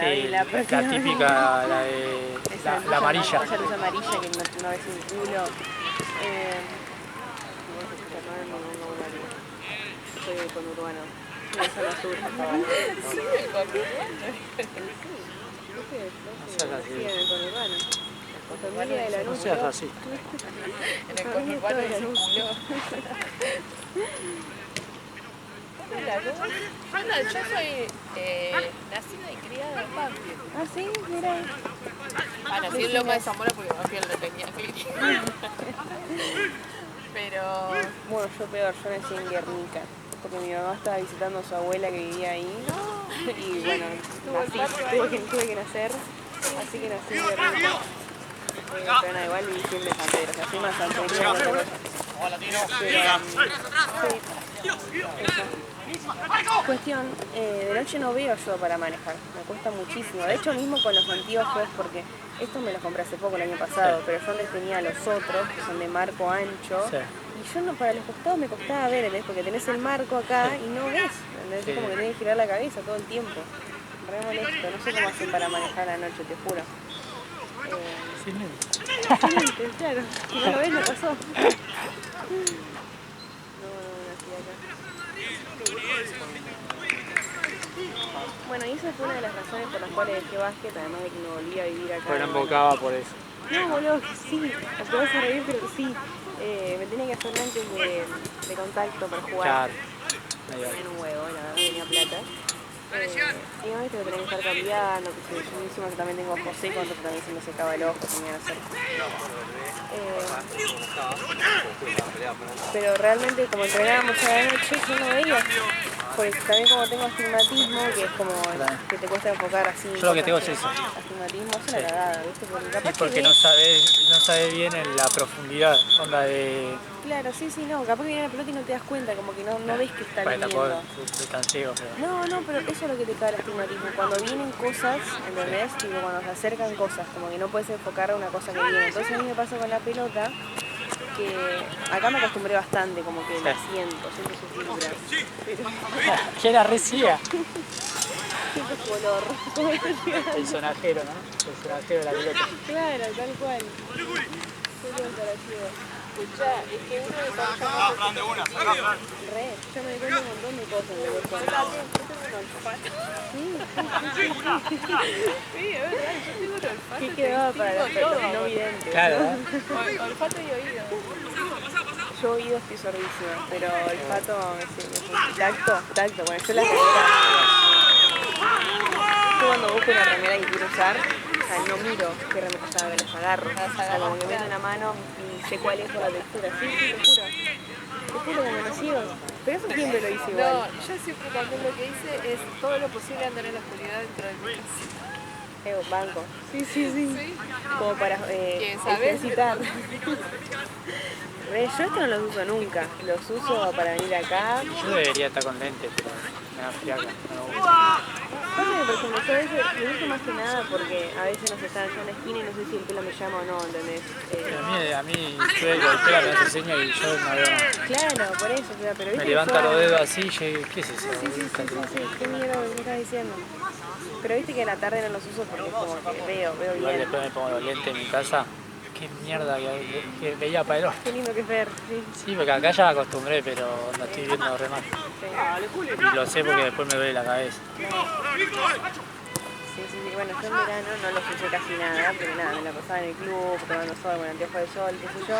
Sí, la típica, la amarilla. Esa luz amarilla que no ves un culo. Soy del conurbano, de la zona sur. Sí, el conurbano. Sí, en el conurbano. La familia de la No seas así. En el conurbano es un culo. Hola, yo soy nacida y criada en Banfield. Ah, sí, mira. Nací en Loma de Zamora porque Banfield no tenía clínica. Pero... Bueno, yo peor, yo nací en Guernica. Porque mi mamá estaba visitando a su abuela que vivía ahí. Y bueno, tuve que nacer. Así que nací en Guernica. Pero no, igual viví siempre en San Pedro. O sea, soy más santeña que otra cosa. Cuestión, de noche no veo yo para manejar, me cuesta muchísimo. De hecho, mismo con los anteojos, porque estos me los compré hace poco, el año pasado, pero yo antes tenía los otros, que son de marco ancho, y yo no, para los costados me costaba ver, ¿entendés? Porque tenés el marco acá y no ves, ¿entendés? Es como que tenés que girar la cabeza todo el tiempo. Re molesto, no sé cómo hacen para manejar a la noche, te juro. Sin lentes. Sin lentes, claro, si no lo ves, no pasó. Bueno, y esa fue una de las razones por las cuales dejé básquet, además de que me volví a vivir acá. Pero no embocaba por eso. No, boludo, sí, te vas a reír, pero sí. Me tenía que hacer lentes de contacto para jugar. Claro. En un huevo, la verdad, tenía plata. Y no, viste que tenía que estar cambiando, que yo encima que también tengo ojos secos, entonces también se me secaba el ojo, tenía que hacer. Pero realmente como entrenábamos a la noche, yo no veía. Porque también como tengo astigmatismo, que es como que te cuesta enfocar así. Yo lo que tengo es eso. Astigmatismo es una cagada, ¿viste? Porque no sabes bien en la profundidad, onda de... Claro, sí, no, capaz que viene la pelota y no te das cuenta, como que no ves que está viniendo. Tampoco soy tan ciego, pero... No, pero eso es lo que te cae el astigmatismo. Cuando vienen cosas, ¿entendés? Tipo, cuando se acercan cosas, como que no puedes enfocar a una cosa que viene. Entonces a mí me pasa con la pelota, que acá me acostumbré bastante, como que la siento sus fibras. Que era re ciega. Siento su olor. El sonajero, ¿no? El sonajero de la pelota. Claro, tal cual. Escuchá, es que uno de los yo me doy cuenta un montón de cosas de cuerpo. Yo tengo un olfato. Sí, es verdad, yo tengo un olfato. ¿Qué quedaba para los no videntes? Claro, ¿no? Olfato y oído. Yo oído estoy sordísima, pero olfato tacto, bueno, yo la remera. Yo cuando busco una remera que quiero usar, o sea, no miro qué remera, o sea, me las agarro. O sea, como que meto en la mano y sé cuál es por la textura. Sí, te juro. Te juro que me lo ciego. Pero eso siempre lo hice igual. No, yo siempre también lo que hice es todo lo posible andar en la oscuridad dentro de mi casa. Banco. Sí. Como para ejercitar. Yo esto no los uso nunca. Los uso para venir acá. Yo debería estar con lentes, pero me da friaca. No me gusta. Pasa que, por ejemplo, yo a veces lo uso más que nada porque a veces no se está en la esquina y no sé si el pelo me llama o no, ¿entendés? A mí yo golpea, me hace señas y yo no veo nada. Claro, por eso, pero me levanta los dedos así y yo, ¿qué es eso? Sí, qué mierda me estás diciendo. Pero viste que a la tarde no los uso porque es como que veo bien. Igual después me pongo los lentes en mi casa. Qué mierda que veía para el ojo. Qué lindo que es ver, sí. Sí, porque acá ya me acostumbré, pero no estoy viendo re mal. Y lo sé porque después me duele la cabeza. Sí, bueno, yo en verano no los usé casi nada, porque nada, me la pasaba en el club, tomando sol, con anteojos de sol, qué sé yo.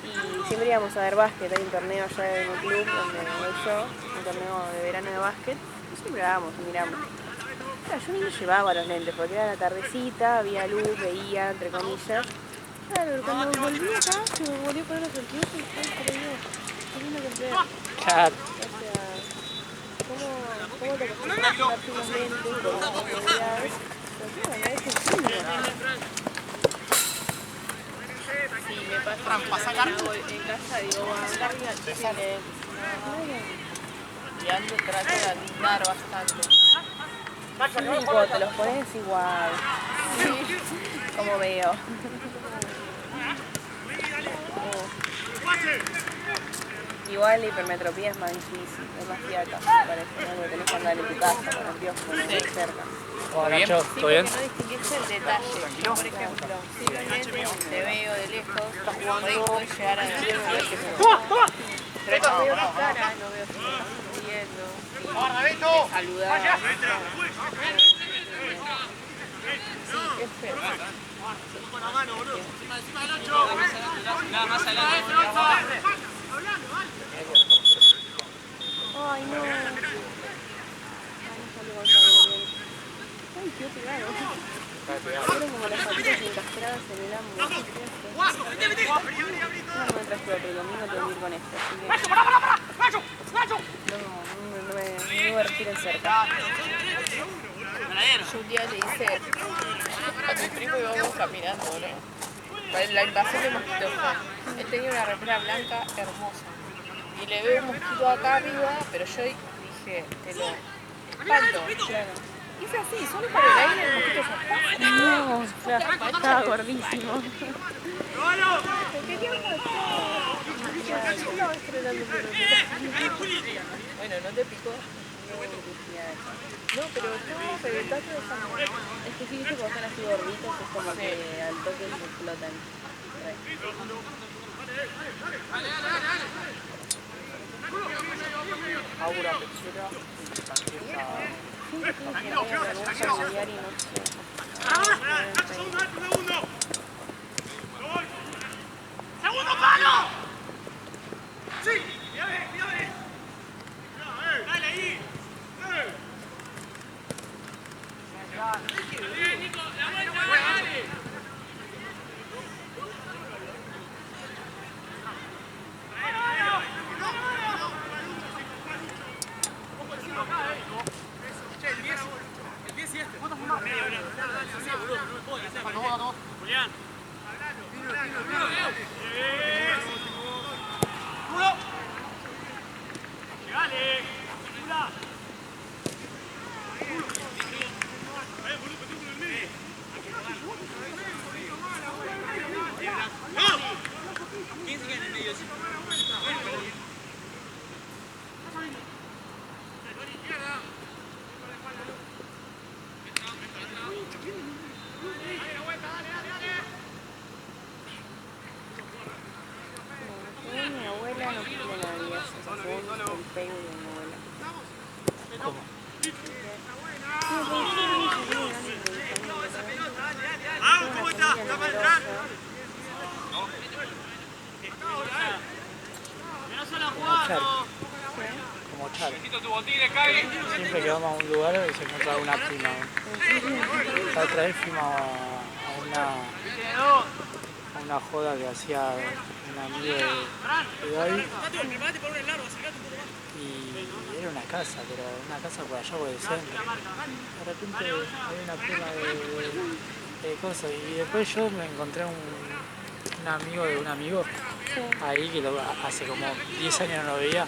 Y siempre íbamos a ver básquet, hay un torneo allá en el club donde voy yo, un torneo de verano de básquet, y siempre vamos y miramos. Claro, yo ni me llevaba los lentes, porque era la tardecita, había luz, veía, entre comillas. Claro, cuando volví acá, se me volvió a poner los anteojos y ay, pero Dios, qué lindo que es ver. Claro. O sea, ¿cómo te acostumbras a darte unos lentes con las comodidades? Pero claro, me parece lindo. Sí, me pasa que hago en casa, digo, voy a andar bien al cine. Y ando, trato de andar bastante. Y cuando te los pones igual. Sí. Como veo. Igual la hipermetropía es más difícil, es más fiaca, me parece, ¿no? Porque tenés que andar en tu casa con anteojos, no muy cerca. Hola Nacho, Sí, ¿todo bien? porque no distinguís el detalle. Por ejemplo, si lo lentes, te veo de lejos, por ahí puedes llegar a ver que se pero no veo tu cara, no veo si me estás sonriendo, si te saludás. Sí, es feo. Ay, no. Ay, no salió Gonzalo bien. Ay, qué pegado. Fueron como las patitas encastradas en el amo. No me traje pero el domingo tengo que ir con esto, así que no me retiren cerca. Yo un día le hice a mi primo y íbamos caminando, ¿no? La invasión de mosquitos. Él tenía una remera blanca hermosa. Y le veo un mosquito acá arriba, pero yo dije, te lo espanto. Claro. Y fue así, solo por el aire el mosquito se pasa. No, claro, estaba gordísimo. Me quería matar. Yo estaba estrenando bueno, ¿no te picó? No, pero estaba reventando de sangre. Es que sí, viste cuando están así gorditos, es como que al toque se explotan. Aura, Pechera, Franqueza. Siempre tengo que ir a algún familiar y no sé. ¡Segundo palo! ¡Sí! ¡Dale ahí! Nico! ¡La vuelta! ¡Dale! El 10 y este. Julián. Llegale. Mi abuela no cumple Navidad, o sea, según el Facebook de mi abuela. ¿Cómo? Vamos, ¿cómo está? ¿Está para entrar? Como Charo. Tu botín de calle. Siempre que vamos a un lugar se encuentra una prima. La otra vez fuimos a una joda que hacía un amigo de Gaby. Y era una casa, pero una casa por allá por el centro. De repente había una prima de cosas. Y después yo me encontré un amigo de un amigo ahí que hace como 10 años no lo veía.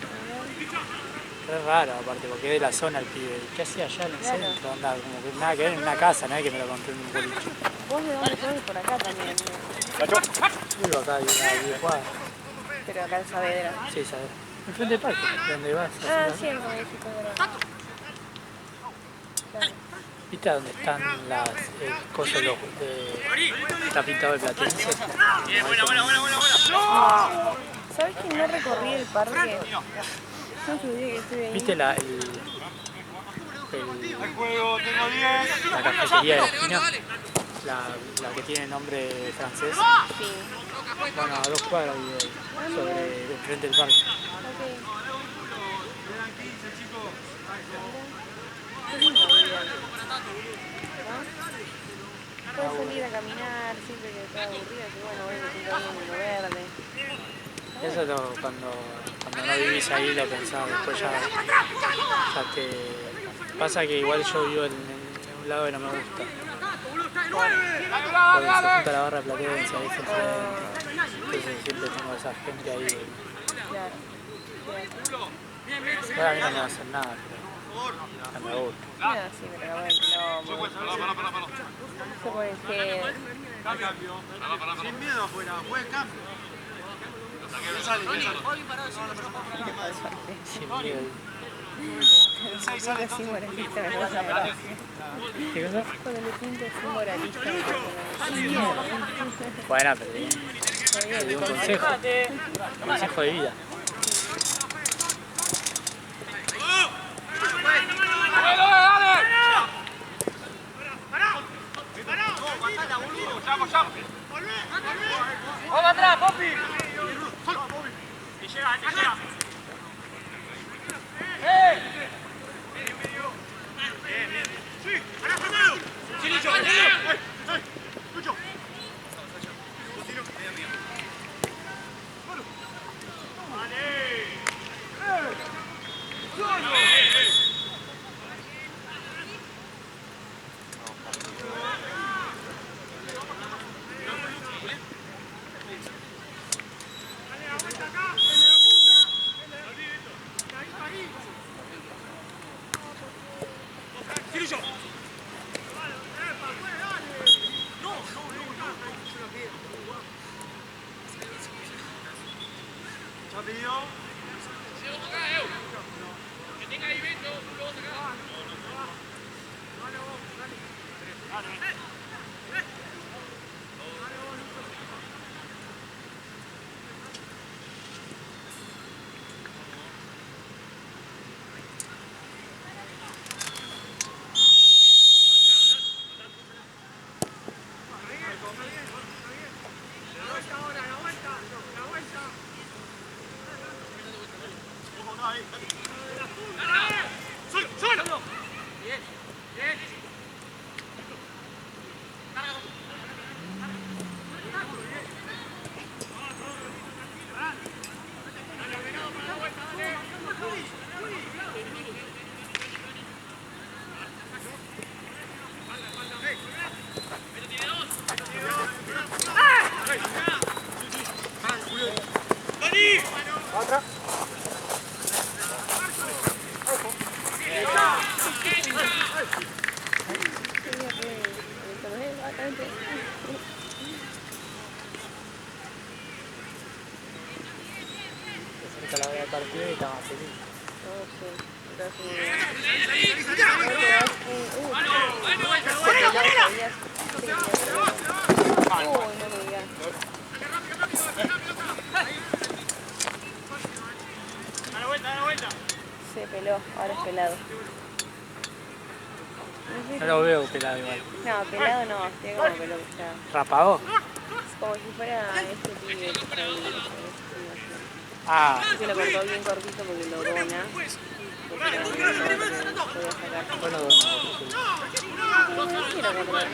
Es raro aparte, porque es de la zona el pibe. ¿Qué hacía allá en el centro? Anda, como que nada que ver en una casa, no es que me lo encontré en un boliche. ¿Vos de dónde sos? Por acá también. Vivo acá, hay una videojuegada. Pero acá en Saavedra. Sí, ¿sabes? Enfrente del parque, donde vas. Ah, sí, en México, ¿verdad? Claro. ¿Viste a dónde están las cosas está pintado el platense? Buena. ¿Sabes que no recorrí el parque? No te dije que estuve ahí. ¿Viste la cafetería de la esquina? La que tiene nombre francés. Sí. Bueno, a 2 cuadras vivo ahí, sobre enfrente del parque. Ok. Qué lindo día. ¿No? Puedes salir a caminar siempre que estás aburrido, que bueno, voy a sentar en lo verde. Eso cuando no vivís ahí lo pensás, después ya te... Pasa que igual yo vivo en un lado que no me gusta. Porque se junta la barra platense, ahí se entonces siempre tengo esa gente ahí. Claro. Ahora a mí no me va a hacer nada, pero no me gusta. Mira, sí, pero bueno, no. Se pone que... Sin miedo afuera, buen cambio. Sin miedo. Cuando le pinto así moralista me pasa gracia. ¿Qué cosa? Cuando le pinto así moralista me pasa gracia. Bueno, pero bien. Te dio un consejo. Consejo de vida. ¡Vamos atrás, Popi! Y llega, te llega. Cerca la hora del partido y estaba feliz. Se peló, ahora es pelado. No lo veo pelado igual. No, pelado no, estoy como pelado ya. ¿Rapado? Como si fuera este pibe que está ahí. Ah, Se lo cortó bien cortito porque lo dona. Porque no voy a sacar. bueno, No quiero cortar.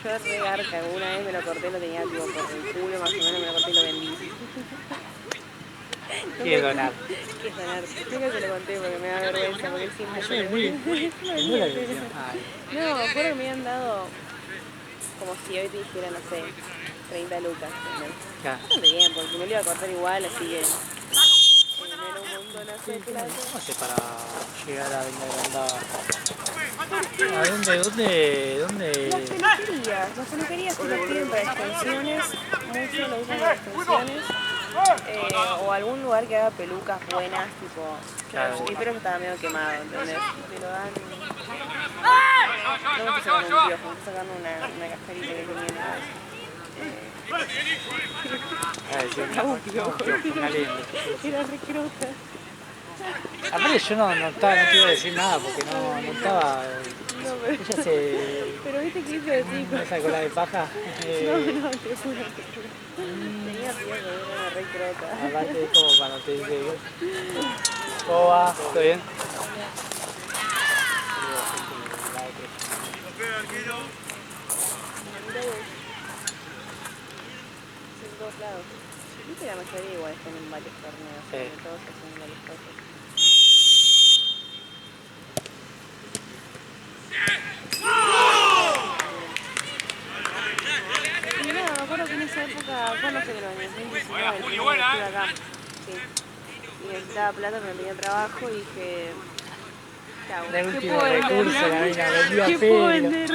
Yo re garca, una vez me lo corté, lo tenía tipo por el culo, más o menos me lo corté y lo vendí. quiere donar. ¿Qué sonar? Nunca se lo conté porque me da vergüenza, porque él siempre Yo es muy la dirección. No, me acuerdo que me habían dado como si hoy te dijera, no sé, 30 lucas. Claro. Bastante bien, porque me lo iba a cortar igual, así que no era un montonazo de plata. ¿Cómo hace para llegar a Villa ¿A dónde? Las peluquerías se lo piden para extensiones, mucho lo usan para extensiones. O algún lugar que haga pelucas buenas, tipo. Claro. Mi pelo estaba medio quemado, ¿entendés? Te lo dan. No me estoy sacando un piojo, me estoy sacando una cascarita que tenía. Era re crota. Aparte yo no te iba a decir nada porque no estaba. No, pero, Ella se. pero viste que hizo de chico. Esa cola de paja. No, te juro. Tenía piojo, era re crota. Aparte es como cuando te dice. ¿Cómo va? ¿Todo bien? En todos lados. Viste, la mayoría igual están en varios torneos, Sí. todos hacen varias cosas. Y nada, me acuerdo que en esa época, bueno, no sé qué lo años 2019, el primer año que estuve acá. Sí. Y necesitaba plata, pero no tenía trabajo y dije, chau, De ¿qué último puedo recurso, la vender? mina vendía ¿Qué puedo pelo. vender?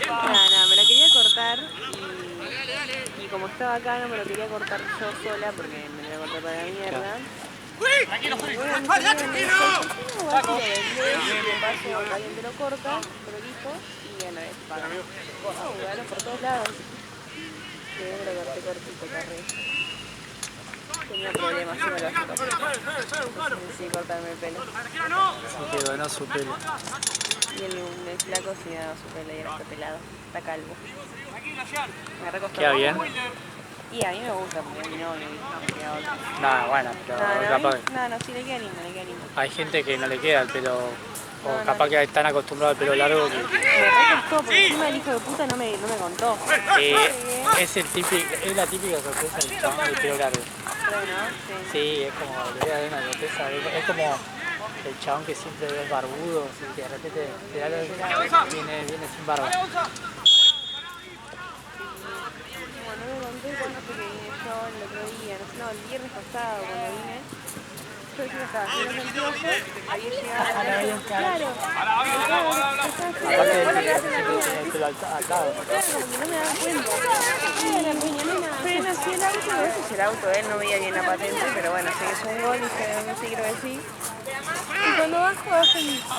Nada, me la quería cortar y como estaba acá, no me lo quería cortar yo sola porque me lo iba a cortar para la mierda. Tranquilo, Juli. Y bueno, ¡Vale, me tranquilo! paso, alguien te lo corta, prolijo, y bueno, es para bueno, por todos lados. Que me lo corté cortito, carré. Tenía problemas psicológicos. Sí, cortarme el pelo. Se quedó, no su pelo. Y el flaco sí me daba su pelo y ahora está pelado, está calvo. Me recostó. ¿Queda bien? Y a mí me gusta porque a mi novio me queda otro. No, bueno, pero capaz. No, sí le queda lindo, le queda lindo. Hay gente que no le queda el pelo, o No, capaz que están acostumbrados al pelo largo que Me recostó porque encima el hijo de puta no me contó. es la típica sorpresa del chabón del pelo largo. Bueno, sí. Sí, es como, le voy a dar una sorpresa, es como el chabón que siempre ves barbudo, así que de repente te da lo que viene sin barba. Bueno, no me conté cuándo fue que vine yo el otro día, no, el viernes pasado cuando vine. Yo ya estaba haciendo los anteojos, había llegado a la claro. Aparte el pelo atado. Claro, como que no me daba cuenta. Frena así el auto, a veces el auto, él no veía bien la patente, pero bueno, sé que es un gol, dije, no sé, creo que sí. Y cuando bajo el tipo.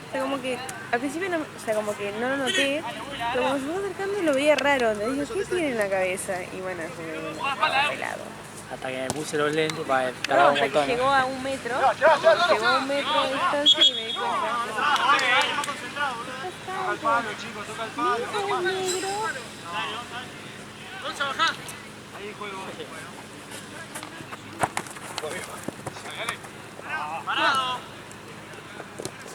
O sea, como que al principio no, o sea, como que no lo noté, pero cuando se fue acercando lo veía raro, le dije, ¿qué tiene en la cabeza? Y bueno, se me vino pelado. Hasta que me puse los lentes para No, tardar un hasta que montón. llegó a un metro de distancia y me di cuenta. Toca el palo, chicos, toca el palo. Vamos a bajar. Ahí juego. Parado.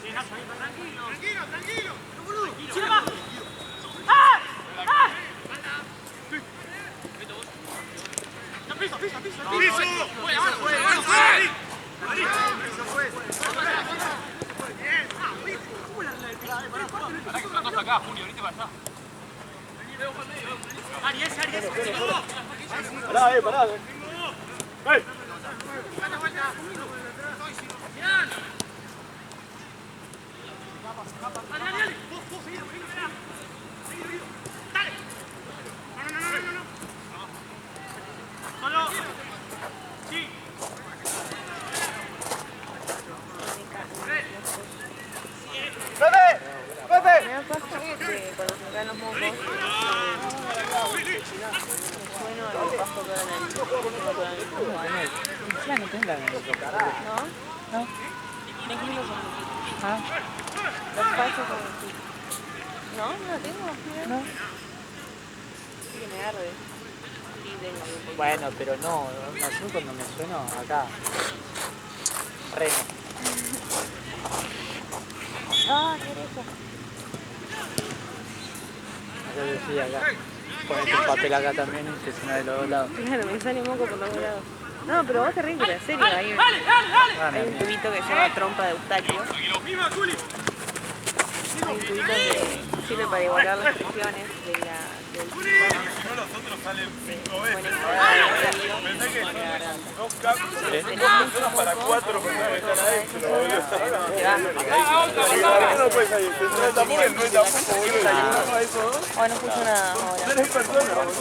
Sí, Nacho, tranquilo. Tranquilo, boludo. ¡Tira más! ¡Ah! ¡Ah! ¡Piso! Acá, Julio, venite para allá. Aries. Pará. ¡Ey! Dale. Vos, seguí. Dale. No. Solo. Sí. Me da paja que cuando se caen los mocos, bueno, el pasto toda la nariz. Ya no tengo la nariz. ¿No? No. Tranquilo son Ah, los pachos con el pico. ¿No? ¿No la tengo? no. Sí que me arde. Sí, tengo un poquito. Bueno, pero no, yo cuando me sueno acá. Reno. Ah, qué rico. Yo decía acá. Ponete el papel acá también y te suena de los dos lados. Claro, me sale moco por los dos lados. No, pero vos te ríes, en serio. Hay un tubito que se llama trompa de Eustaquio. ¡Viva, Juli! Hay un tubito que sirve para igualar las presiones del Si no, los otros salen 5 veces. Pensé que dos campos son para 4 personas que están adentro, boludo. No puedes salir, te trae tampoco, no es tampoco, boludo. Oh, no escucho nada ahora. 3 personas, boludo.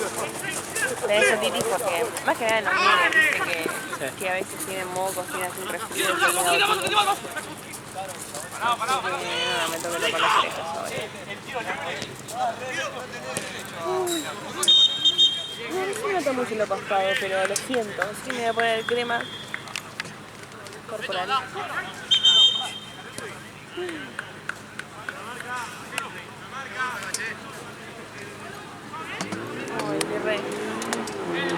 Tenés otitis porque, más que nada en los niños, viste que a veces tienen mocos, tienen así resfrío, y tienen otitis. Nada, me tengo que tapar las orejas ahora. No se nota mucho lo paspado, pero lo siento. Así que me voy a poner crema corporal. Ay, qué re.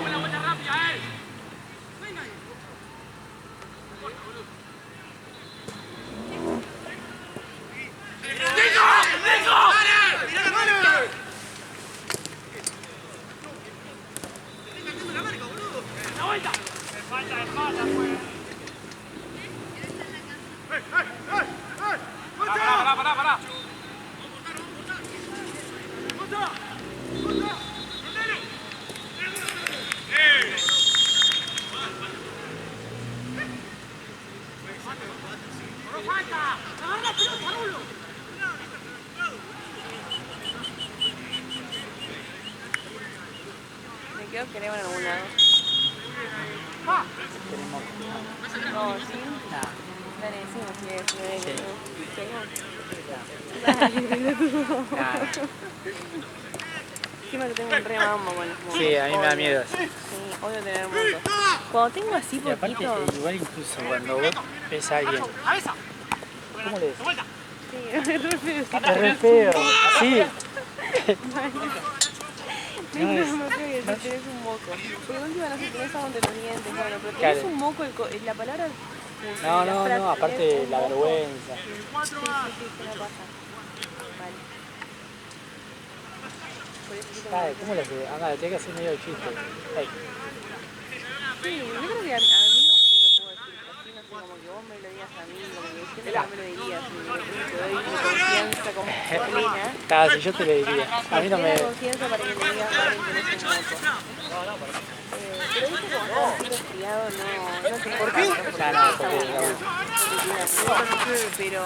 ¡Buena vuelta rápida, ¡La vuelta! Espalda, pues. Pará. ¡No falta! ¡Agarra la pelota, Rulo! Creo que queremos en algún lado. Tenemos... No, ¿sí? Nada. Dale, decimos si es. Sí. Dale, pelotudo. Nada. Encima que tengo un re mambo con los mocos. Sí, a mí me da miedo. Sí, odio tener mocos. Cuando tengo así Y aparte, poquito... igual incluso cuando vos ves a alguien, ¿cómo le decís? Sí, es re feo. Es re feo. Sí. No, no, no creo que si tenés un moco. Porque última no sé, tenés algo entre los dientes, bueno, pero tenés Claro. un moco, la palabra... No, aparte la vergüenza. Sí, ¿qué no pasa? Vale. Por eso sí Ay, ¿cómo lo haces? Anda, tenés que hacer medio de chiste. Ay. Sí, yo creo que a amigos te lo puedo decir, así no sé, como que vos me lo digas a mí, como que siempre no me lo dirías, y te doy mi confianza como plena. Claro, si yo te lo diría. A mí no me... Plena confianza para que me digas a alguien que no es un moco. Pero viste como está así resfriado, no te importa. Pero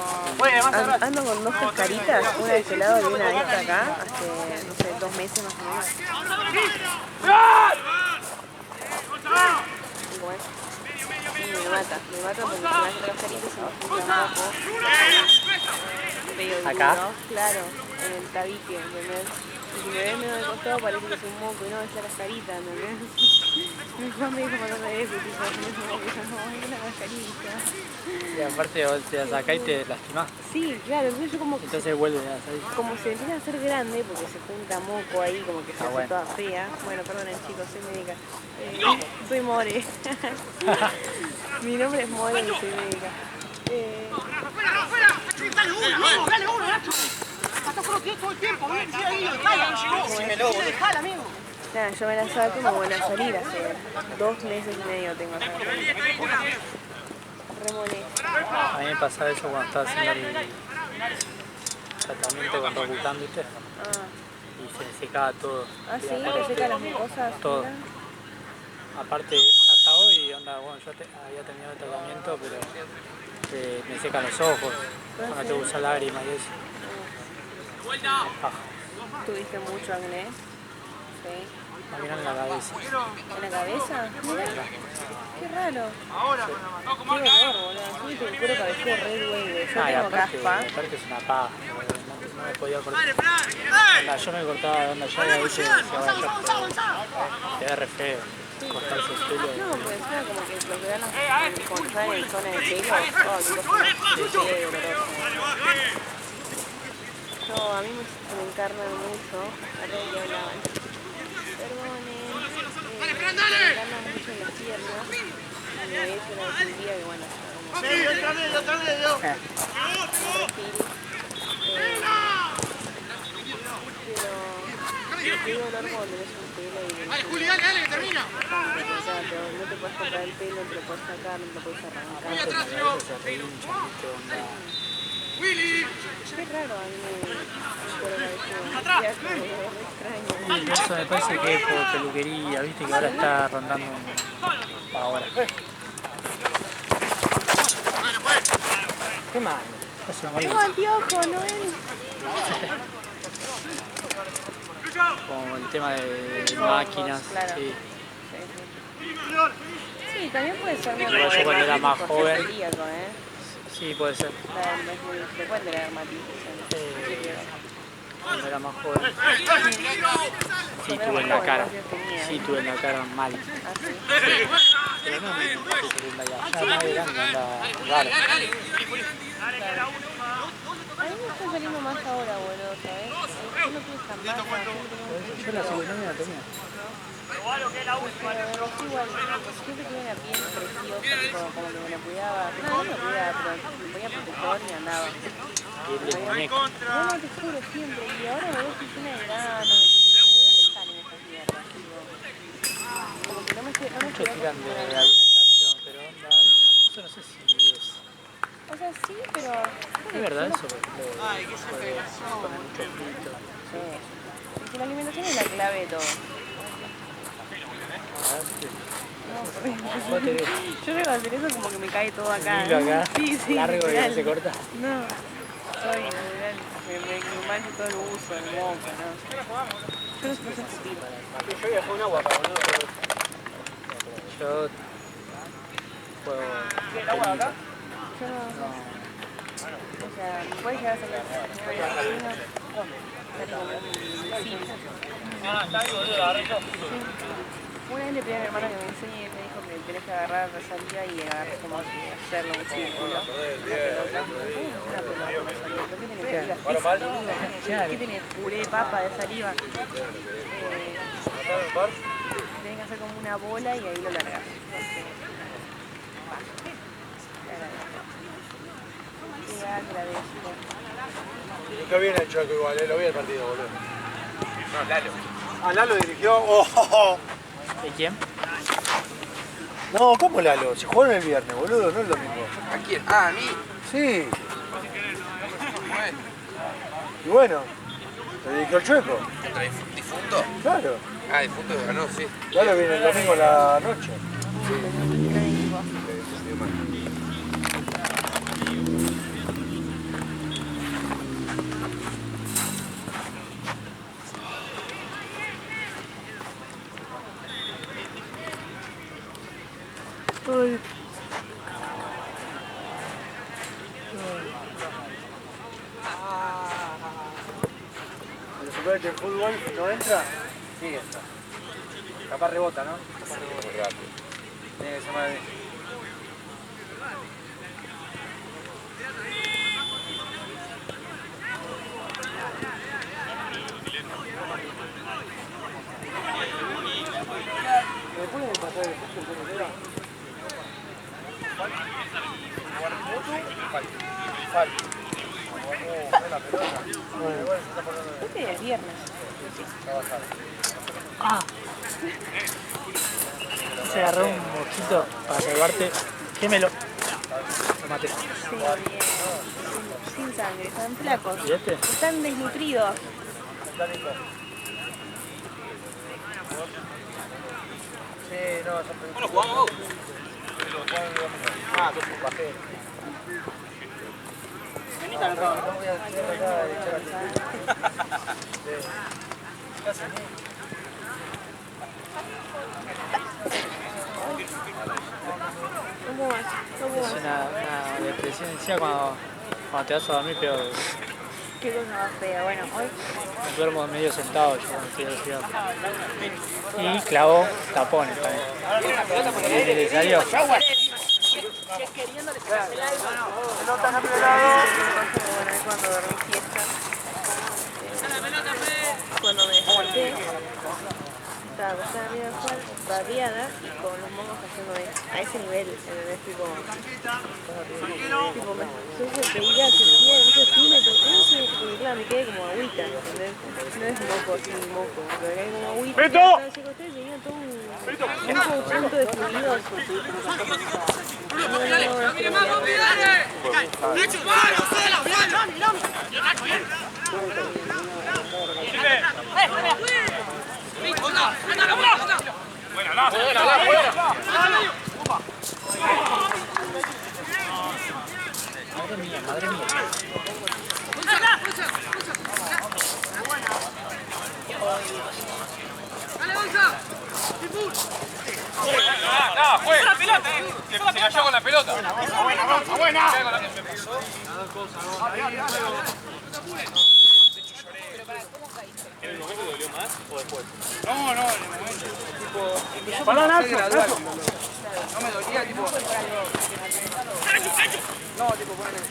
ando con dos cascaritas, una de este lado y una de esta acá, hace, no sé, 2 meses más o menos. Y como es, y me mata porque se me hace la cascarita y se me junta moco. Medio ¿Acá? duro, claro, en el tabique, ¿entendés? Y si me ves medio de costado parece que es un moco y no, es la cascarita, ¿entendés? Mi mamá me dijo mandar de eso, tipo, no es un moco, yo no, es una cascarita. Y aparte vos te la sacás y te lastimás. Sí, claro, entonces yo como que Entonces vuelve a salir. como se empieza a hacer grande, porque se junta moco ahí, como que se hace bueno. toda fea. Bueno, perdonen chicos, soy médica. Soy More. Mi nombre es More y soy médica. ¡Dale uno, Nacho! ¡Está solo todo el tiempo! ¡Bien, sí, ahí! ¡Dejala, amigo! Nada, yo me la saco y me voy a salir hace 2 meses y medio tengo acá. Re molesto. A mí me pasaba eso cuando estaba haciendo el tratamiento con Rocutan, ¿viste? Ah, Y se me secaba todo. sí, te seca las mucosas. Todo. mira. Aparte, hasta hoy, onda, bueno, yo había terminado el tratamiento, pero me secan los ojos, cuando tengo que usar lágrimas y eso. ¿Tuviste mucho acné? Sí. Me miran en la cabeza. ¿En la cabeza? Mira. Qué raro. Qué dolor, boludo. Sí, tu cuero cabelludo re duele. Yo Ah, y tengo aparte caspa. es una paja, no me podía cortar. Onda, yo me cortaba de onda, ya había dicho que se queda re feo cortarse el pelo. No, porque encima como que lo que dan cuando están en zona de pelo, qué cosa de doloroso. No, a mí me encarnan mucho, a ver qué hablaban. Perdonen, me encarnan mucho en las piernas. Y me había hecho una cirugía que bueno, como ¡Sí, otra vez! pero qué dolor cuando tenés un pelo y ¡Dale, Juli, dale, que termina! no te puedes cortar el pelo, no te lo puedes sacar, no te lo puedes arrancar. A veces se rehincha, ¿viste? Onda. ¡Willy! Qué raro a mí me cuero cabelludo. ¡Atrás! Extraño. Y eso me parece que es por peluquería, ¿viste? Que ahora está rondando ahora. ¿Qué más? Es una Tengo marca. anteojo, Noel. Como el tema de máquinas. Claro. Sí. Sí, también puede ser Igual yo cuando era más joven. celíaco, Sí, puede ser. Es muy frecuente la dermatitis. Cuando era más joven. Sí, tuve en la cara. Sí, tuve en la cara mal. Ah, sí. Pero no, ya más grande anda raro. A mí me está saliendo más ahora, boludo, ¿sabes? Yo no tuve esta masa, Yo la seguridad la tenía. pero igual, siempre tuve una piel preciosa, como que me la cuidaba. No, no me cuidaba, pero me ponía protector y andaba. Y el de muñeco. No, no, te juro, siempre. Y ahora me veo que llena de granos, ¿dónde están en estas mierdas? Como que no me Muchos cuidaba. tiran de alimentación, pero onda, eso no sé si es... O sea, sí, pero... ¿Es verdad eso? Porque puede poner mucho frito. Sí. Y si la alimentación es la clave de todo. ¿Vos tenés Yo debo hacer eso como que me cae todo acá. un hilo acá Sí, sí. largo y no literal. se corta? No. Soy, literal, me mancho todo el uso, el moco, ¿no? Yo no sé escupir. Yo viajé un agua acá, boludo. Yo juego. ¿El agua de acá? Yo no. O sea, puedes llegar a salir. Ah, está ahí, boludo, agarré yo. Una vez le pedí a mi hermano que me enseñe y me dijo que tenés que agarrar la salida y agarrar como que hacerlo un círculo. Una pelota. ¿Qué tiene que ver? ¿Qué tiene? Puré de papa, de saliva. Tenés que hacer como una bola y ahí lo largas. Qué bien el Choco igual, lo vi el partido, boludo. No, Lalo. Ah, Lalo dirigió. Oh. ¿De quién? No, ¿cómo Lalo? Si jugaron el viernes, boludo, no el domingo. ¿A quién? Ah, a mí. Sí, Bueno, y bueno, lo dirigió el Chueco. ¿contra difunto? Claro, Ah, difunto ganó, sí. Lalo viene el domingo a la noche. Ay. ¿Le supone que el fútbol no entra? Sí entra. Capaz rebota, ¿no? Muy rápido. Tiene que ser más bien. ¿Me pueden pasar el fútbol que me queda? Este es viernes. Ah. Se agarró un mosquito para salvarte. Gemelo. Lo maté. Sí, bien. Sin sangre, están flacos. ¿Y este? Están desnutridos. Sí, no, son ¿No lo jugamos vos? Ah, tú sos pajero. Venite al mercado. No voy a hacer acá de echar ¿Cómo vas? ¿Cómo Es vas? una depresión encima cuando te vas a dormir, pero Qué cosa más fea. Bueno, hoy duermo medio sentado yo cuando estoy resfriado. Y clavo tapones también. ¿Y le salió? bueno, es cuando dormí siesta. Cuando me desperté, estaba acostada medio babeada y con los mocos cayéndome a ese nivel, ¿entendés? Tipo, yo veía que hacía muchos centímetros, porque claro, me quedé como agüita, ¿entendés? No es moco así, moco, pero caí como agüita. Y se acostó y tenía todo un conjunto de fluidos. Madre mía, madre mía. No, fue. Se cayó con la pelota. ¡Buena! ¿En el momento dolió más o después? No, no, en el momento. ¡Para, Nacho! No me dolía, tipo. No, tipo, ponele.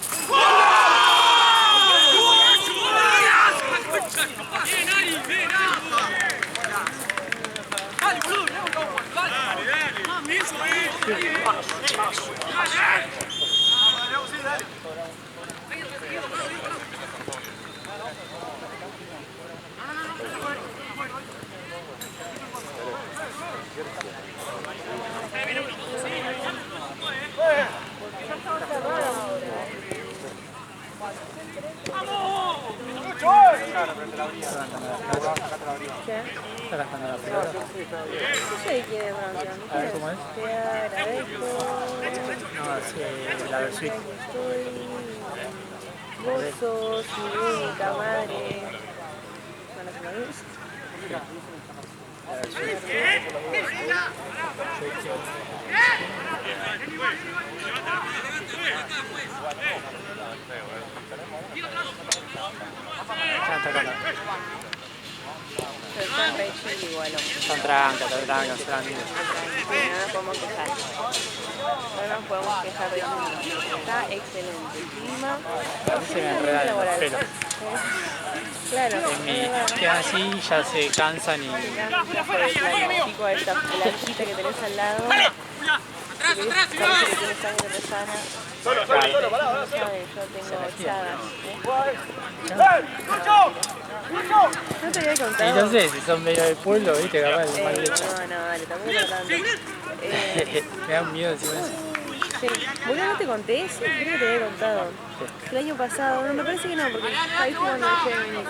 Está gastando la pelota. No sé quién es Francia. A ver cómo es. Te agradezco. No, es la Versuit. Aquí estoy. Vos sos mi única madre. Bueno, ¿se me ves? Están atacando. Pero son re chill igual, hombre. Son trancas, son amigos. No nos podemos quejar. No nos podemos quejar de nada. Está excelente. El clima. A mí se me enredan los pelos. Claro. Quedan así, ya se cansan y... El chico de esta blanquita que tenés al lado. Parece que tiene sangre resana. Solo, Sabe, yo tengo chagas. No te había contado. Y no sé, si son medio del pueblo, viste, capaz de mal leche. No, dale, tampoco tanto. Me da un miedo encima de eso. Sí. Boludo, ¿no te conté eso? Creo que te había contado. El año pasado, no, me parece que no, porque ahí fue cuando dejé de venir.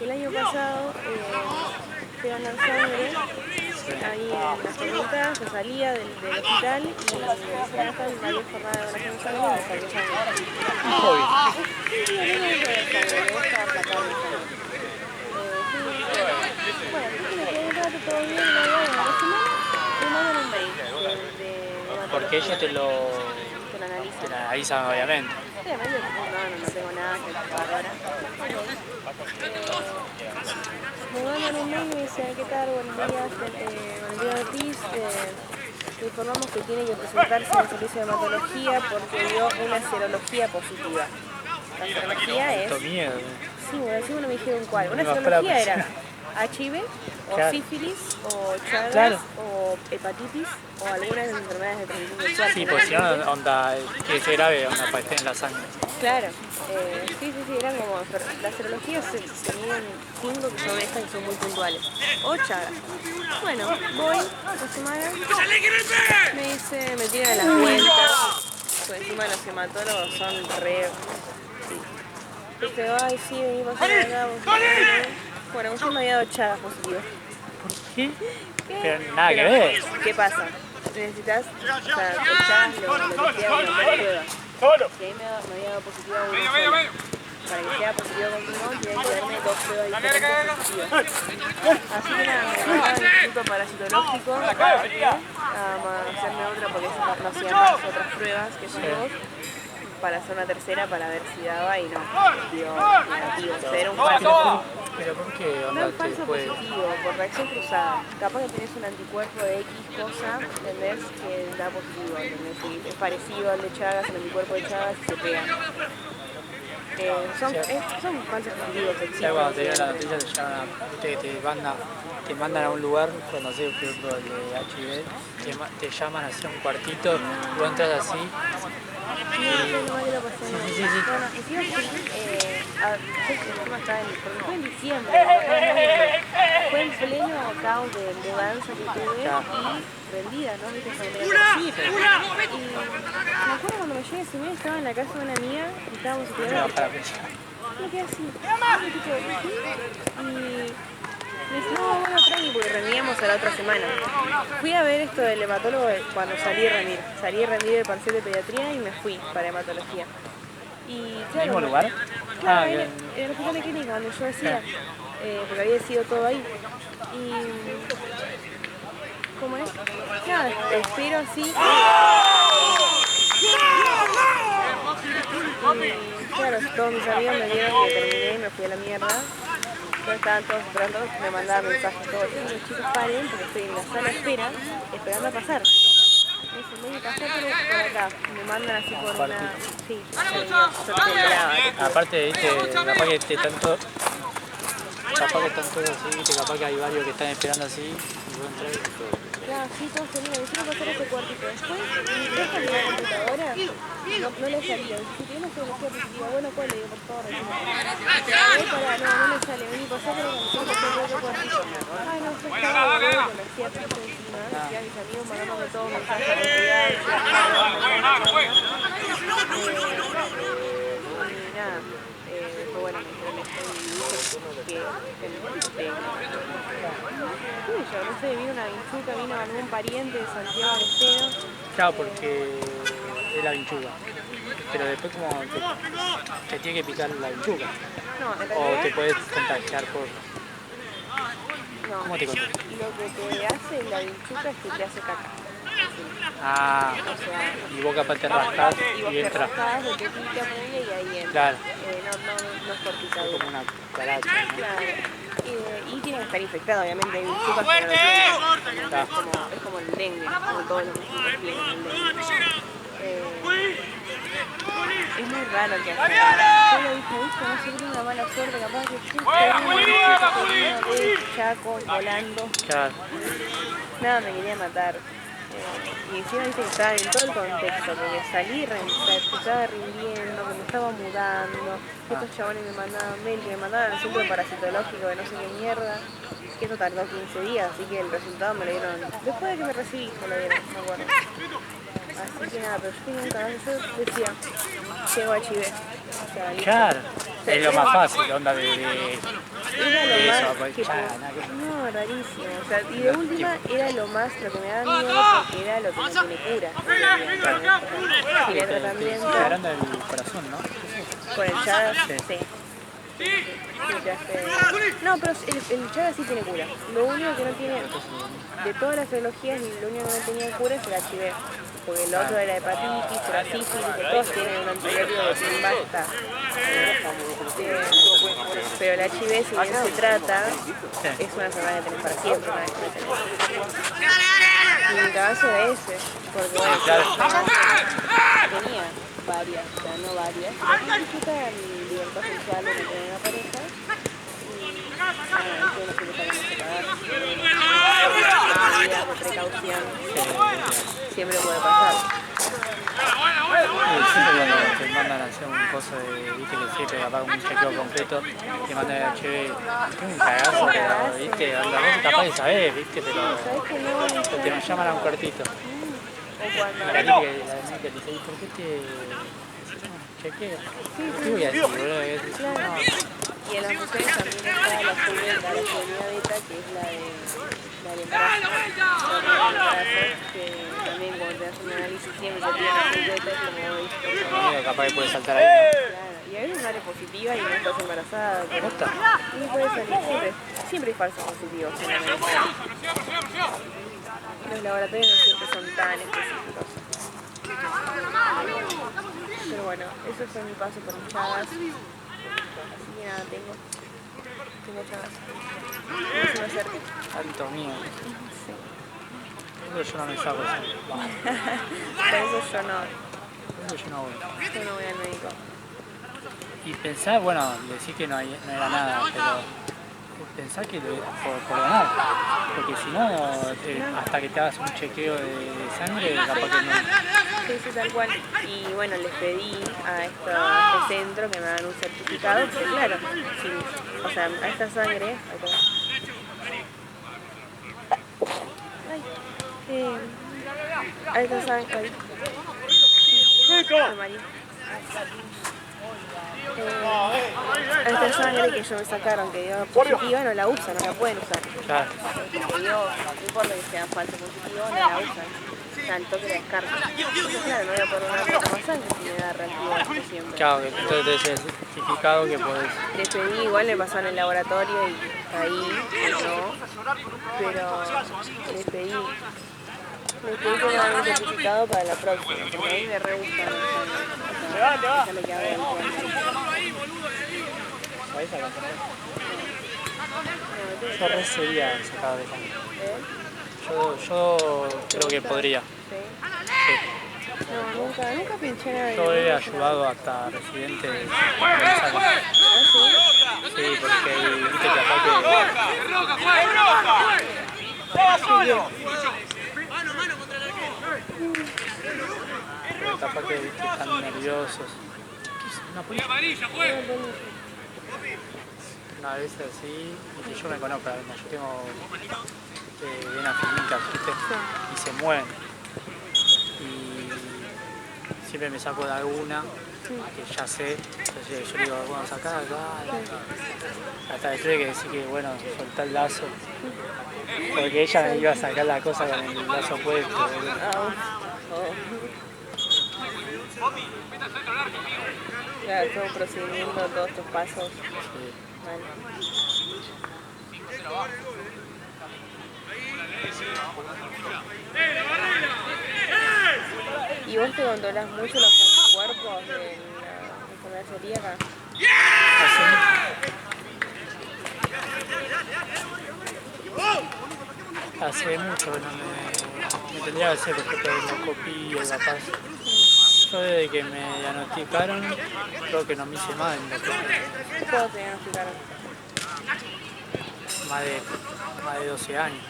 El año pasado fui a ganar sangre ahí en la facultad, yo salía del hospital y en la facultad me había jornada de donación de sangre y me salió sangre. Un hobby. Sí, no me gusta la sangre, me gusta aplacar mi sangre. Bueno, me quedé un rato todo bien, me voy a la semana, me mandan un mail de Porque ellos te lo analizan, obviamente. Obviamente, no tengo nada que bárbara. Me mandan un mail y me dicen, ¿qué tal? Buenos días, buenos días Ortiz. Le informamos que tiene que presentarse en el servicio de hematología porque dio una serología positiva. La serología es... Tanto miedo. Sí, bueno, encima no me dijeron cuál. Una No, serología espera, era HIV, o claro. sífilis, o chagas, Claro. o hepatitis, o algunas enfermedades de transmisión sexual. Sí, porque si no, onda, que es grave, onda, para que esté en la sangre. Claro, sí, eran como, las serologías se tenían 5 que son estas que son muy puntuales, o chagas. Bueno, voy esta semana, me dice, me tiran las vueltas, pues encima los hematólogos son re... Sí. Dice, ay, sí, vení pasar acá, bueno, usted me había dado chagas positivas. ¿Por qué? ¿Qué? Pero nada que ver. ¿Qué pasa? Necesitas, o sea, chagas lo que queda una prueba. Solo. Si ahí me había dado positiva una sola. Para que sea positivo confirmado, tienen que darme 2 pruebas diferentes positivas. Así que nada, me mandaron al instituto parasitológico a hacerme otra porque no hacían más otras pruebas, que son 2, para hacer una tercera para ver si daba y no, dio negativo. O sea, era un falso. Pero ¿por qué No onda es falso te puede...? positivo, por reacción cruzada. Capaz que tenés un anticuerpo de X cosa, ¿entendés? Que da positivo, ¿entendés? Y es parecido al de Chagas, el anticuerpo de Chagas y se pegan. Son falsos positivos que existen. Ya cuando te dieron la noticia te llaman te mandan a un lugar, cuando haces por ejemplo el de HIV, te llaman así a un cuartito, vos entras así. Sí, Sí. Bueno, encima fue en diciembre, fue en pleno caos de mudanza que tuve y vendida, ¿no? ¿Viste? Sí, pero... Y me acuerdo cuando me llegué ese mes, estaba en la casa de una amiga y estábamos estudiando. No, para pensar. Me quedé así. Y me dice, no, bueno, tranqui, porque rendíamos a la otra semana. Fui a ver esto del hematólogo cuando salí a rendir. Salí a rendir el parcial de pediatría y me fui para hematología. Y claro, ¿Mismo lugar? Claro, Bien. en el hospital de clínica donde yo decía, porque había sido todo ahí. Y... ¿Cómo es? Nada, espero así. Y, claro, todos mis amigos me vieron que terminé y me fui a la mierda. Entonces estaban todos esperando, me mandaban mensajes todos. Los chicos paren porque estoy en la sala de espera esperando a pasar. Me dicen, vení, pasá por acá. Me mandan así por una... Sí, yo temblaba. Aparte, viste, capaz que están todos así, viste, capaz que hay varios que están esperando así, y vos entras y todo. Claro, sí, todos tenían, hicieron pasar ese cuartito. Después, dejan la computadora, no le salía. Si tiene una serología positiva, bueno, ¿cuál le digo, por favor? No me sale, vení, pasá por acá, nosotros pasamos por otro cuartito. Ay, no, yo estaba boludo, que me hacía piso encima, decía a mis amigos mandándome todo mensaje con cuidado, y nada, fue bueno, me dijeron esto y dije que yo no sé, vino una vinchuca, vino algún pariente de Santiago del Estero. Claro, porque es la vinchuga. Pero después como te tiene que picar la vinchuga. No, en O te realidad, puedes contagiar por... No, ¿Cómo te conté? lo que te hace la vinchuca es que te hace caca. Ah, O sea, y vos capaz te rascás y vos y te entra. rascás, lo que pica, ponele, y ahí entra. Claro, No es por como picadura. una cucaracha, ¿no? Claro. Y tiene que estar infectado, obviamente. Hay vinchucas que no lo tienen. Claro. Es como el dengue, como todos los mosquitos tienen el dengue. Es muy raro que haya. Yo lo dije, ¿viste? No sé, tiene una mala suerte, capaz que sí, de chacos volando. Claro. Nada, me quería matar. Y encima viste que estaba en todo el contexto, porque salí, estaba rindiendo, que me estaba mudando, que estos chabones me mandaban mail, que me mandaban al centro parasitológico de no sé qué mierda, que eso tardó 15 días, así que el resultado me lo dieron después de que me recibí, me lo dieron, no me acuerdo. Así que nada, pero yo tenía un cagazo, yo decía, llego a HIV. O sea, listo. Claro, es lo más fácil, onda de Era lo eso, más pues, que ya, nada que- no, rarísimo. O sea, y de última era lo que me daba miedo porque era lo que no tiene cura. Y el te tratamiento agranda el corazón, ¿no? con el Chagas, Sí. sí. No, pero el Chagas sí tiene cura. Lo único que no tiene, de todas las etiologías, lo único que no tenía cura es el HIV. Porque el otro era hepatitis, era sífilis, que todos tienen un antibiótico que sin basta. Pero el HIV, si bien se trata, es una enfermedad que tenés para siempre una vez que la tenés. Y mi caso es ese, porque bueno, yo tenía varias, o sea, no varias, disfrutar mi libertad sexual de tener una pareja. Y yo no quiero medidas de precaución, siempre puede pasar. Siempre cuando te mandan a hacer un coso de, viste que siempre capaz un chequeo completo, te mandan el HIV, un cagazo, pero viste, anda, vos capaz de saber, viste, pero ¿Sabes que no? te llaman a un cuartito. O cuando... La típica que te dice, ¿y por qué te chequeo? ¿Qué voy a decir, boludo? Claro. Y en las mujeres también está la fibromialgia beta, que es la del embarazo. Que también cuando te hacen un análisis siempre te piden la fibromialgia, como Mira, capaz que puede saltar ahí. claro. Y a veces sale positiva y no estás embarazada. Pero... ¿Posta? Y puede salir siempre hay falsos positivos. Los laboratorios no siempre son tan específicos. Pero bueno, eso fue mi paso por Chagas. Así que nada, tengo Chagas. No se me acerca. Tanto miedo. Sí. Eso yo no me saco eso. Por eso yo no Voy. yo no voy al médico. Y pensar, bueno, decir que no era nada, pero pensar que por ganar. Porque si no, hasta que te hagas un chequeo de sangre, capaz que no. Sí, sí, tal cual. Y bueno, les pedí a este centro que me hagan un certificado, porque claro, sí, o sea, a esta sangre... a esta sangre... a esta sangre que ellos me sacaron, que dio positiva, no la usan, no la pueden usar. Claro. Como dio, no importa que sea falso positivo, no la usan. Al toque la descartan. Entonces, claro, no voy a poder donar más sangre si me da reactivo siempre. Claro, que entonces es certificado que podés. Les pedí, igual me pasaron el laboratorio y ahí, no, pero les pedí que me hagan un certificado para la próxima, porque a mí me re gusta es lo que hago habitualmente. ¿Sabés acá? Yo re sería sacado de sangre. Yo creo que podría. ¿Sí? Sí. No, nunca pinché nada. Yo he ayudado hasta residentes de ¿Ah, sí? Sí, porque viste que acá que capaz que viste, están nerviosos. Una policía. Una vez así, y yo me conozco, yo tengo unas finitas, ¿viste? Y se mueven. Y siempre me saco de alguna, que ya sé, entonces yo digo, bueno, sacá acá. Hasta le tuve que decir que, bueno, soltá el lazo. Porque ella me iba a sacar la cosa con el lazo puesto. Claro, todo procedimiento, todos estos pasos. Sí. Vale. ¿Y vos te controlás mucho los anticuerpos de la enfermedad celíaca? Hace mucho que no me tendría que hacer endoscopía y capaz. Yo desde que me diagnosticaron, creo que no me hice más endoscopía. ¿Cuándo te diagnosticaron? Más de 12 años.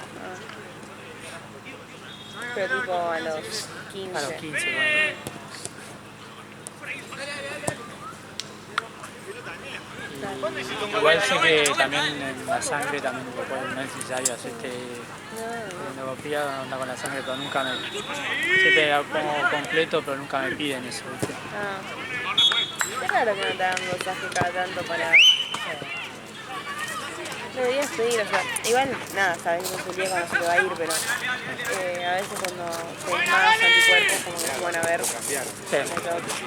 Pero tipo a los 15. A los 15, bueno. Igual sé que también en la sangre también no es necesario hacerte endoscopía, onda con la sangre, pero nunca me... Siempre la pongo completo, pero nunca me piden eso, ¿viste? Es raro que no te hagan dosaje cada tanto para... Deberías pedir, o sea, igual nada, sabes que un celíaco no se te va a ir, pero a veces cuando tenés más anticuerpos como que se van a ver. Sí.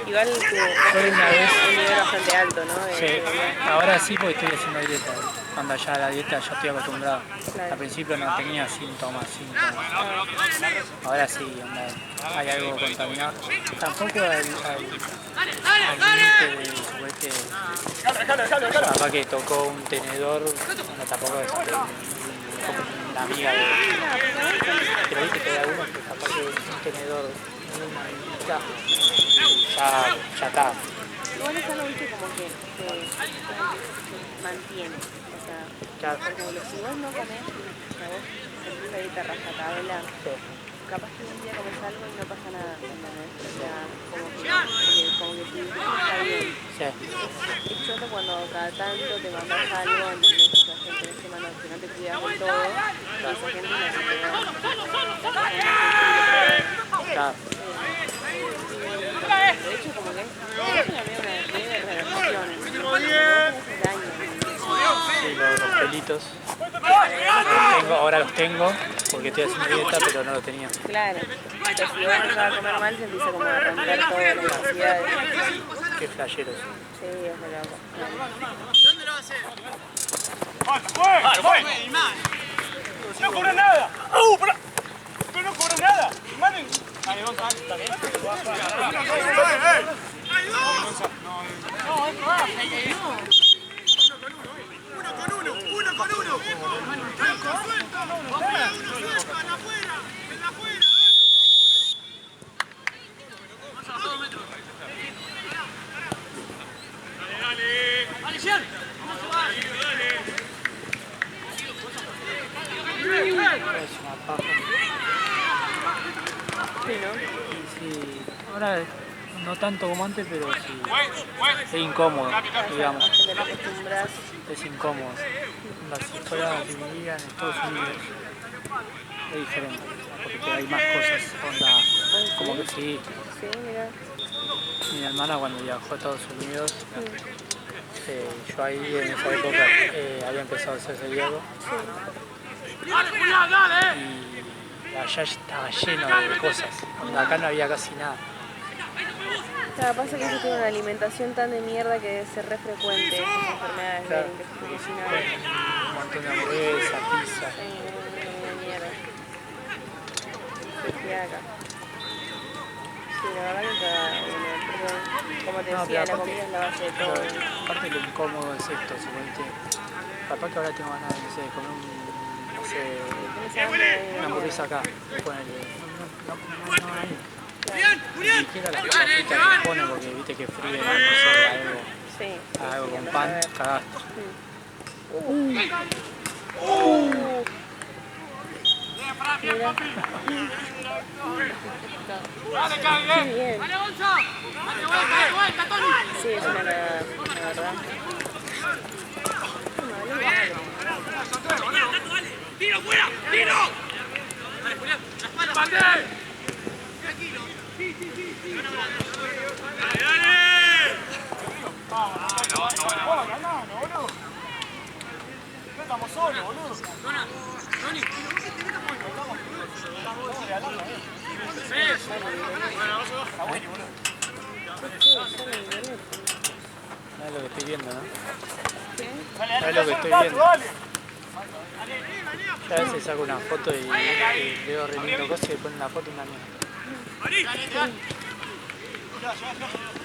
Igual que Una vez. un nivel bastante alto, ¿no? Sí, ahora sí porque estoy haciendo dieta. Cuando ya la dieta ya estoy acostumbrado. Claro. Al principio no tenía síntomas. Ahora sí, onda, hay algo contaminado. Tampoco al límite de suerte. Capaz que tocó un tenedor, no, tampoco es como una amiga de... Pero viste que hay algunos que capaz que un tenedor, una amiguita, y ya está. Igual es algo, viste, como que se mantiene. O sea, Claro. por ejemplo, si vos no comés, o sea, vos tenés la dieta rajatabla, capaz que un día comes algo y no pasa nada, ¿entendés? O sea, como que tu dieta está bien. Sí. Es choto cuando cada tanto te mandas algo, ¿entendés? O sea, gente en semana que no te cuidas de todo, y esa gente no se te da. Claro. De hecho, como que es una media de relaciones. Daño. Sí, los pelitos. Ahora los tengo porque estoy haciendo dieta, pero no los tenía. Claro. Pero si vos empezás a comer mal, se empieza como a romper todas las necesidades. Qué flasheros. Sí, es re loco. ¿Dónde lo va a hacer? ¡No cobra nada! ¡Pará! ¡Pero no cobra nada! ¡Manden! Uno con uno. Es una paja. Sí, ¿no? Sí, ahora no tanto como antes, pero sí. Es incómodo, digamos. Hasta que te acostumbras. Es incómodo. Si fuera si vivía en Estados Unidos, es diferente. Porque hay más cosas. Onda, como que sí. Sí, mira. Mi hermana cuando viajó a Estados Unidos, yo ahí en esa época había empezado a hacer celíaco. Y allá estaba lleno de cosas. Acá no había casi nada. Claro, pasa que ellos tienen una alimentación tan de mierda que debe ser re frecuente estas enfermedades Claro. intestinales. Un montón de hamburguesas, pizza. Mierda. Celíaca. Sí, la verdad que porque, como te No, decía, pero la comida es la base de todo. Aparte lo incómodo es esto, suponete. Capaz que ahora tengo ganas de, no sé, comer una hamburguesa acá. Ponele. No hay. Ni siquiera la papita que pone porque viste que fríe, no sé, algo. Sí. Algo sí, con andás a pan, ver. cagaste. Mira. Dale, Qué bien. Dale, Gonzo. Dale vuelta, Tony. Sí, es una cagada, la verdad. ¡Tiro fuera! ¡Tiro! Dale, Julián. La espalda. ¡Vale! Tranquilo. Sí. Dale, dale. No estamos solos, boludo. Tony. No es lo que estoy viendo, ¿no? ¿Qué? No es lo que estoy viendo. Dale. Yo a veces saco una foto y veo re lindo cosa y pone una foto y una mierda.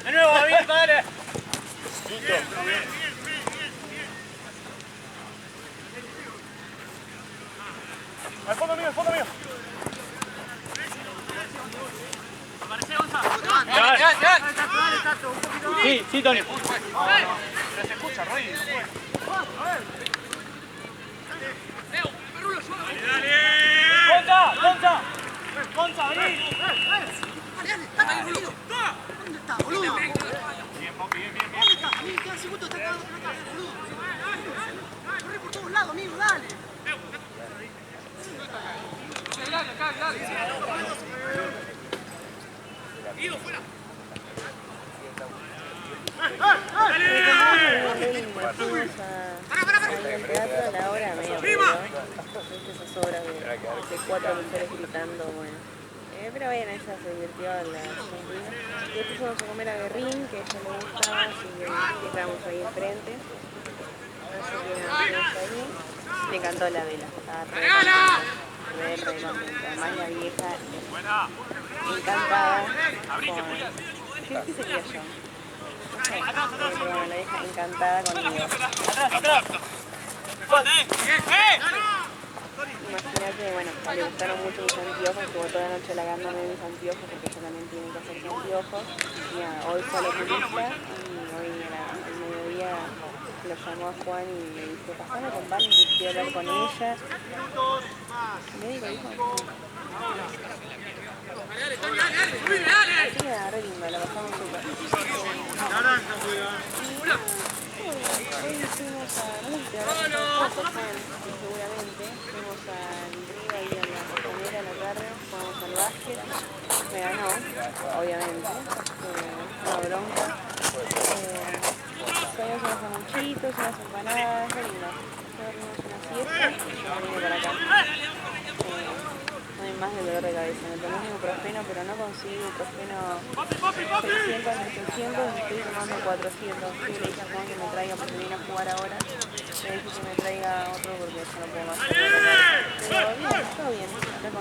De nuevo, abierto, dale. Al fondo mío, al fondo mío. Sí, sí, Tony. Pero se escucha ruido. ¡Gonza! ¡Gonza, vení! ¿Dónde está, boludo? Bien, Popi, bien. ¿Dónde está? Amigo, queda segundo, está acá, boludo. Corre por todos lados, amigo, dale. En el teatro a la hora medio esas obras de 4 mujeres gritando, bueno. Pero bueno, ella se divirtió en la Argentina. Y después fuimos a comer a Guerrín, que a ella le gustaba, así que estábamos ahí enfrente. Así que nada, fuimos ahí. Le encantó la vela, estaba re contenta. Además la vieja encantada con... ¿Qué sería yo? No sé, pero bueno, la vieja encantada conmigo. Imagínate, bueno, le gustaron mucho mis anteojos, estuvo toda la noche lagándome mis anteojos porque ella también tiene que hacerse anteojos. Y nada, hoy fue a la oculista y hoy al mediodía lo llamó a Juan y le dijo, pasame con Vani que quiero hablar con ella. Y me dijo, así que nada, re lindo, la pasamos súper. Hoy fuimos a, no sé si te habrás visto seguramente, fuimos al río ahí en la costanera a la tarde, jugamos al básquet, me ganó, obviamente, una bronca. Comimos unos sanguchitos, unas empanadas, re lindo. Dormimos una siesta y yo me vine para acá. No hay más del dolor de cabeza, me tomé un ibuprofeno, pero no consigo ibuprofeno 600 ni 600, me estoy tomando 400. Sí, le dije a Juan que me traiga porque viene a jugar ahora. Le dije que me traiga otro porque yo no puedo más. Pero bien, todo bien, acá con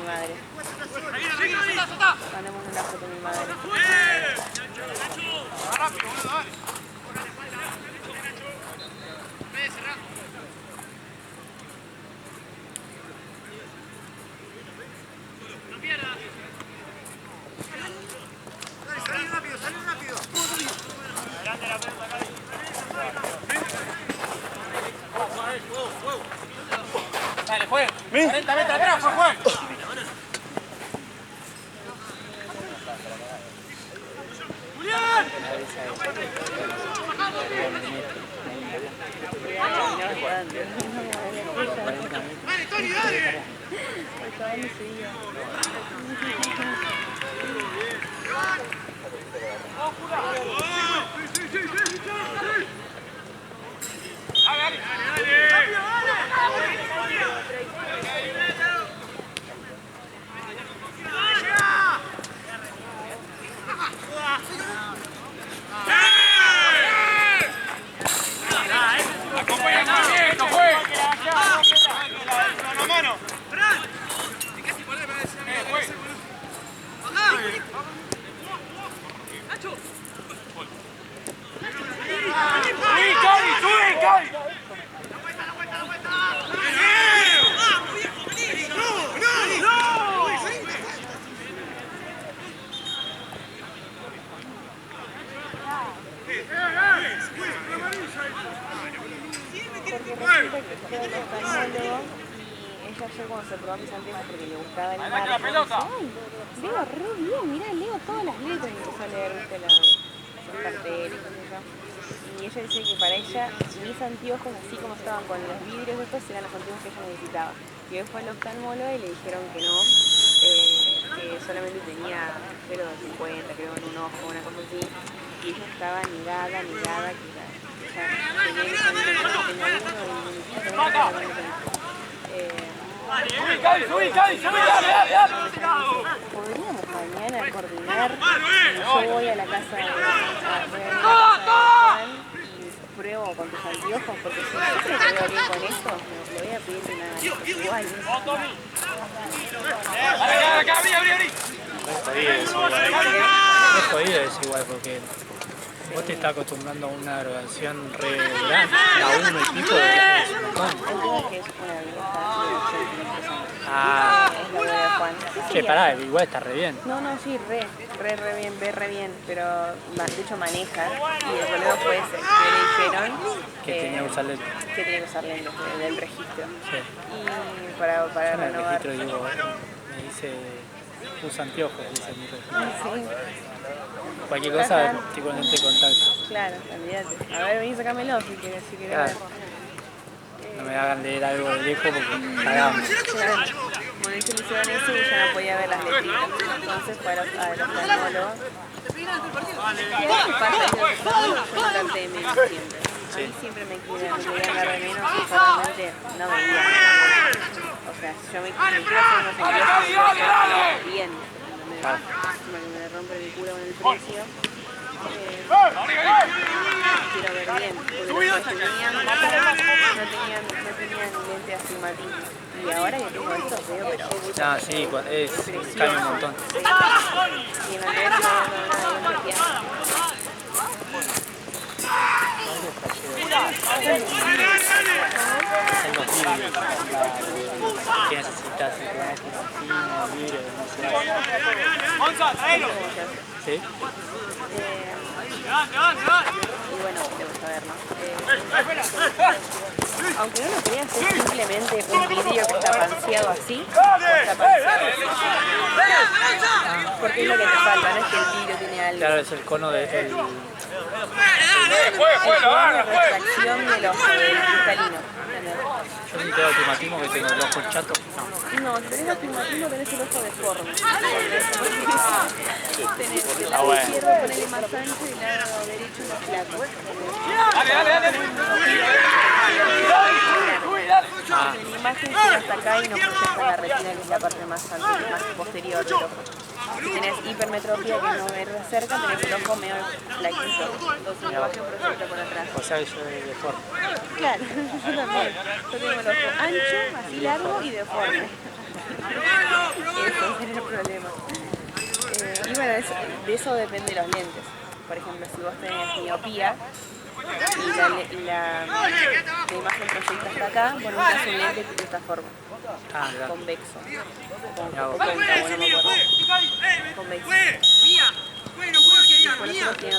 Ale. Mandémosle una foto a mi madre. Mandémosle una foto a mi madre. Dale, juega. 40 metros atrás, juega. Dale, Tony, dale. Ayer cuando se probó mis anteojos porque le gustaba el mar, ay, leo re bien, mirá, leo todas las letras y empezó a leer, viste, los carteles, qué sé yo. Y ella dice que para ella mis anteojos, así como estaban con los vidrios estos, eran los anteojos que ella necesitaba. Y hoy fue al oftalmólogo y le dijeron que no, que solamente tenía 0,50 creo en un ojo, una cosa así. Y ella estaba negada, que ella tenía que salir de la tenía uno y podríamos mañana ayuden a coordinar. Yo voy a la casa de Juan y pruebo con tus anteojos, porque si yo creo que veo bien con esto, le voy a pedir que me hagan igual. Es jodido eso igual porque vos te estás acostumbrando a una grabación re grande, a uno y pico es un montón. El tema es que es una vieja Ah, es la de Juan. che, pará, igual está re bien. No, sí, re bien, ve re bien, pero de hecho maneja. Y el problema fue ese, que le dijeron Que tenía que usar lentes. que tenía que usar lentes del registro. Sí. Y para Yo en el renovar. registro digo, me dice, usa anteojos, dice mi registro. Sí, Cualquier cosa, estoy con lente de contacto. claro, olvídate. A ver, vení, sacámelo si querés Claro. ver. No me hagan leer algo de lejos porque cagamos. Claro. Bueno, ellos le hicieron eso y ya no podía ver las letritas. Entonces fue a los oftalmólogos. Y a mí me pasa eso, los oftalmólogos yo traté de menos siempre. A mí siempre me querían dar de menos y yo realmente no veía. O sea, si yo me quiero hacer unos ingresos bien, Claro. me rompe el culo con el precio. Quiero ver bien, porque los que tenían no tenían lente de astigmatismo. Y ahora que tengo esto veo, pero Ah, sí, cambia un montón. y en la vez no En los vídeos, que necesitas un vidrio, no sé. ¿Sí? y bueno, debo saber, ¿no? Aunque no lo creas, es simplemente un vidrio que está panseado así. Está panseado así. Porque es lo que te falta, no es que el vidrio tiene algo. Claro, es el cono de... Es una refracción de los cristalinos. Yo sí tengo astigmatismo que tengo el ojo chato. No, si tenés astigmatismo tenés el ojo deforme. Tenés el Ah, lado bueno. izquierdo ponele más ancho y el lado derecho más flaco. En la imagen llega hasta acá y no proyecta la retina, que es la parte más posterior del ojo. Si tenés hipermetropía, que no ves de cerca, tenés el ojo medio flaquito. Entonces la imagen proyecta por atrás. O sea que yo de deforme. Claro, yo también. Yo tengo el ojo ancho, así largo y deforme. Ese es el problema. Y bueno, de eso depende los lentes. Por ejemplo, si vos tenés miopía y la imagen proyecta hasta acá, vos necesitas un lente de esta forma. Ah, claro. Convexo. Ya vos. Convexo. Y por eso tiene